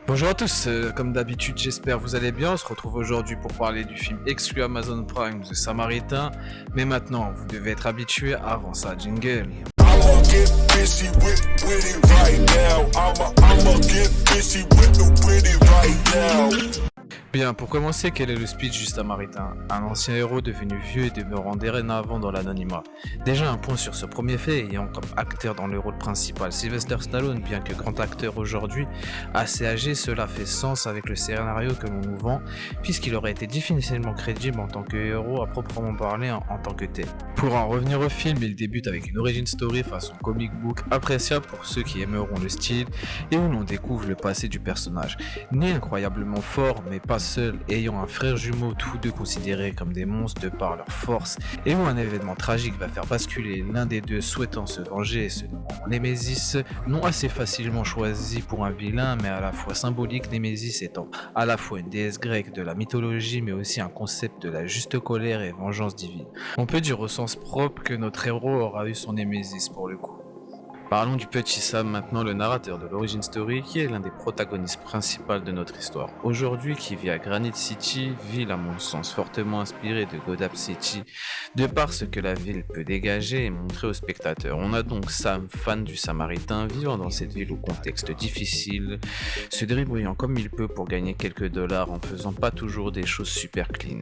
Bonjour à tous, comme d'habitude j'espère vous allez bien, on se retrouve aujourd'hui pour parler du film exclu Amazon Prime The Samaritain, mais maintenant vous devez être habitués avant ça, jingle. I'ma get busy with it right now. I'ma get busy with it right now. Bien, pour commencer, quel est le speech du Samaritain? Un ancien héros devenu vieux et demeurant dorénavant dans l'anonymat. Déjà un point sur ce premier fait, ayant comme acteur dans le rôle principal Sylvester Stallone, bien que grand acteur aujourd'hui, assez âgé, cela fait sens avec le scénario que l'on nous vend, puisqu'il aurait été difficilement crédible en tant que héros à proprement parler en tant que tel. Pour en revenir au film, il débute avec une origin story façon comic book appréciable pour ceux qui aimeront le style et où l'on découvre le passé du personnage. Né incroyablement fort, mais pas seul, ayant un frère jumeau, tous deux considérés comme des monstres de par leur force, et où un événement tragique va faire basculer l'un des deux souhaitant se venger et se nommant Némésis, non assez facilement choisi pour un vilain, mais à la fois symbolique, Némésis étant à la fois une déesse grecque de la mythologie, mais aussi un concept de la juste colère et vengeance divine. On peut dire au sens propre que notre héros aura eu son Némésis pour le coup. Parlons du petit Sam maintenant, le narrateur de l'origin story qui est l'un des protagonistes principaux de notre histoire. Aujourd'hui qui vit à Granite City, ville à mon sens fortement inspirée de Gotham City, de par ce que la ville peut dégager et montrer aux spectateurs. On a donc Sam, fan du Samaritain, vivant dans cette ville au contexte difficile, se débrouillant comme il peut pour gagner quelques dollars en faisant pas toujours des choses super clean,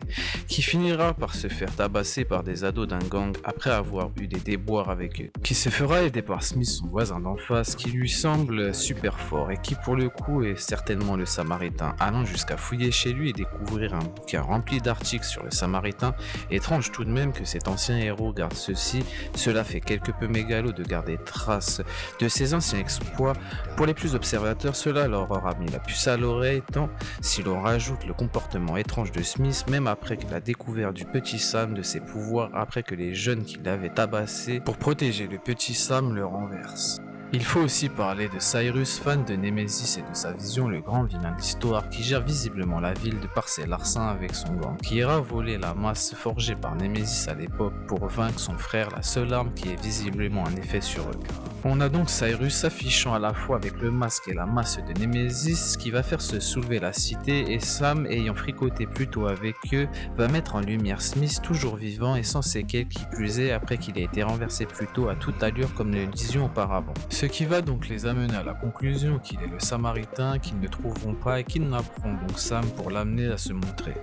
qui finira par se faire tabasser par des ados d'un gang après avoir eu des déboires avec eux, qui se fera aider par Smith, son voisin d'en face, qui lui semble super fort et qui pour le coup est certainement le Samaritain, allant jusqu'à fouiller chez lui et découvrir un bouquin rempli d'articles sur le Samaritain. Étrange tout de même que cet ancien héros garde ceci, cela fait quelque peu mégalo de garder trace de ses anciens exploits. Pour les plus observateurs, cela leur aura mis la puce à l'oreille, tant si l'on rajoute le comportement étrange de Smith, même après qu'il a découvert du petit Sam, de ses pouvoirs après que les jeunes qui l'avaient tabassé pour protéger le petit Sam le renversent. Il faut aussi parler de Cyrus, fan de Némésis et de sa vision, le grand vilain de l'histoire, qui gère visiblement la ville de par ses larcins avec son gang, qui ira voler la masse forgée par Némésis à l'époque pour vaincre son frère, la seule arme qui ait visiblement un effet sur eux. On a donc Cyrus s'affichant à la fois avec le masque et la masse de Némésis qui va faire se soulever la cité, et Sam, ayant fricoté plus tôt avec eux, va mettre en lumière Smith toujours vivant et sans séquelles qui plus est après qu'il ait été renversé plus tôt à toute allure comme nous le disions auparavant. Ce qui va donc les amener à la conclusion qu'il est le Samaritain qu'ils ne trouveront pas et kidnapperont donc Sam pour l'amener à se montrer.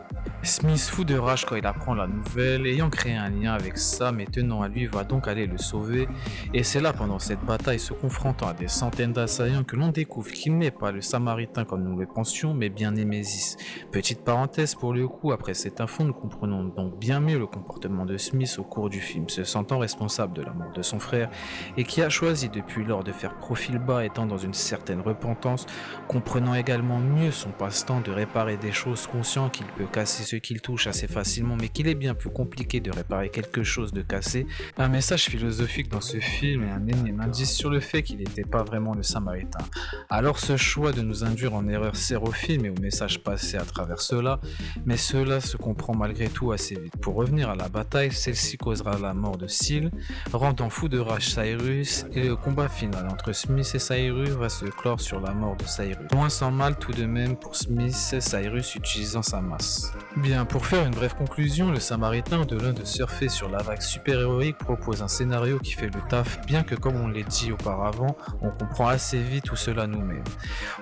Smith, fou de rage quand il apprend la nouvelle, ayant créé un lien avec Sam et tenant à lui, va donc aller le sauver, et c'est là pendant cette bataille se confrontant à des centaines d'assaillants que l'on découvre qu'il n'est pas le Samaritain comme nous le pensions mais bien Némésis. Petite parenthèse pour le coup, après cette info nous comprenons donc bien mieux le comportement de Smith au cours du film, se sentant responsable de la mort de son frère et qui a choisi depuis lors de faire profil bas étant dans une certaine repentance, comprenant également mieux son passe-temps de réparer des choses, conscient qu'il peut casser ce qu'il touche assez facilement mais qu'il est bien plus compliqué de réparer quelque chose de cassé. Un message philosophique dans ce film et un énième indice sur le fait qu'il n'était pas vraiment le Samaritain. Alors ce choix de nous induire en erreur sert au film et au message passé à travers cela, mais cela se comprend malgré tout assez vite. Pour revenir à la bataille, celle-ci causera la mort de Seal, rendant fou de rage Cyrus, et le combat final entre Smith et Cyrus va se clore sur la mort de Cyrus. Loin sans mal tout de même pour Smith, Cyrus utilisant sa masse. Bien, pour faire une brève conclusion, le Samaritain, au-delà de surfer sur la vague super-héroïque, propose un scénario qui fait le taf, bien que comme on l'a dit auparavant, on comprend assez vite où cela nous mène.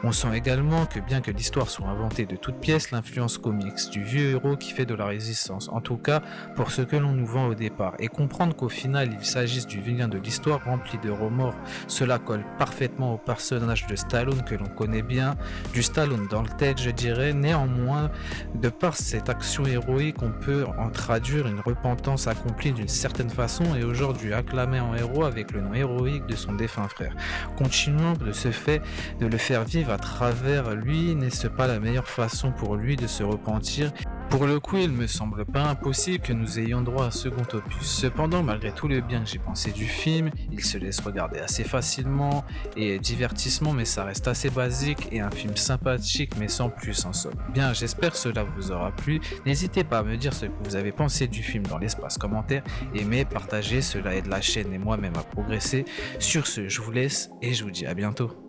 On sent également que bien que l'histoire soit inventée de toutes pièces, l'influence comics du vieux héros qui fait de la résistance, en tout cas pour ce que l'on nous vend au départ, et comprendre qu'au final il s'agisse du vilain de l'histoire rempli de remords, cela colle parfaitement au personnage de Stallone que l'on connaît bien, du Stallone dans le tête je dirais. Néanmoins, de par cette action héroïque, on peut en traduire une repentance accomplie d'une certaine façon et aujourd'hui acclamé en héros avec le nom héroïque de son défunt frère. Continuons de ce fait de le faire vivre à travers lui, n'est-ce pas la meilleure façon pour lui de se repentir? Pour le coup, il me semble pas impossible que nous ayons droit à un second opus. Cependant, malgré tout le bien que j'ai pensé du film, il se laisse regarder assez facilement et divertissement, mais ça reste assez basique et un film sympathique mais sans plus en somme. Bien, j'espère que cela vous aura plu. N'hésitez pas à me dire ce que vous avez pensé du film dans l'espace commentaire. Aimez, partagez, cela aide la chaîne et moi-même à progresser. Sur ce, je vous laisse et je vous dis à bientôt.